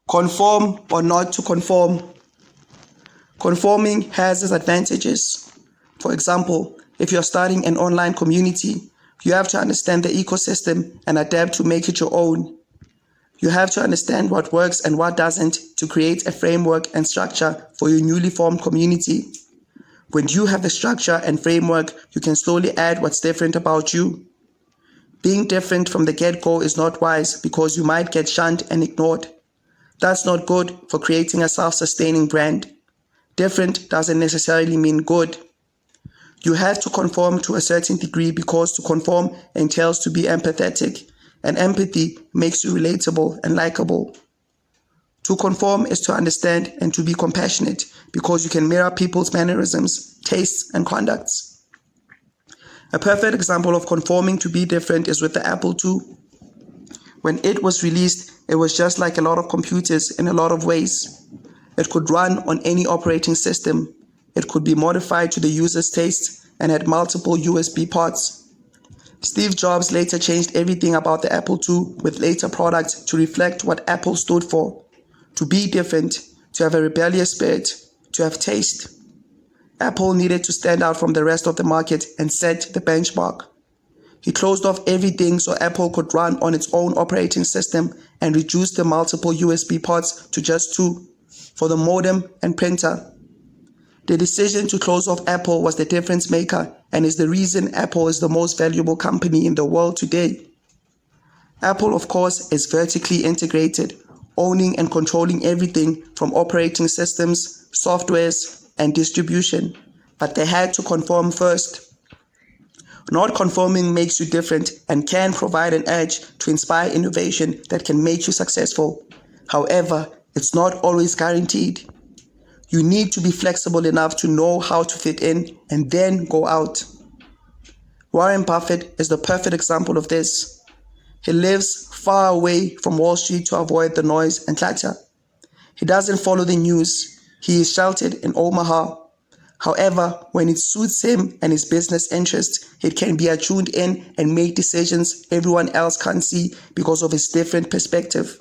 Conform or not to conform. Conforming has its advantages. For example, if you're starting an online community, you have to understand the ecosystem and adapt to make it your own. You have to understand what works and what doesn't to create a framework and structure for your newly formed community. When you have the structure and framework, you can slowly add what's different about you. Being different from the get-go is not wise because you might get shunned and ignored. That's not good for creating a self-sustaining brand. Different doesn't necessarily mean good. You have to conform to a certain degree because to conform entails to be empathetic, and empathy makes you relatable and likable. To conform is to understand and to be compassionate because you can mirror people's mannerisms, tastes, and conducts. A perfect example of conforming to be different is with the Apple II. When it was released, it was just like a lot of computers in a lot of ways. It could run on any operating system. It could be modified to the user's taste and had multiple USB ports. Steve Jobs later changed everything about the Apple II with later products to reflect what Apple stood for. To be different, to have a rebellious spirit, to have taste. Apple needed to stand out from the rest of the market and set the benchmark. He closed off everything so Apple could run on its own operating system and reduced the multiple USB ports to just 2 for the modem and printer. The decision to close off Apple was the difference maker and is the reason Apple is the most valuable company in the world today. Apple, of course, is vertically integrated, owning and controlling everything from operating systems, softwares, and distribution. But they had to conform first. Not conforming makes you different and can provide an edge to inspire innovation that can make you successful. However, it's not always guaranteed. You need to be flexible enough to know how to fit in and then go out. Warren Buffett is the perfect example of this. He lives far away from Wall Street to avoid the noise and clatter. He doesn't follow the news. He is sheltered in Omaha. However, when it suits him and his business interests, he can be attuned in and make decisions everyone else can't see because of his different perspective.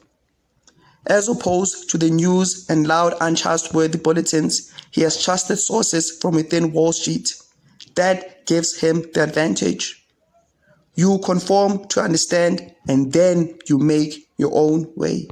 As opposed to the news and loud, untrustworthy bulletins, he has trusted sources from within Wall Street. That gives him the advantage. You conform to understand, and then you make your own way.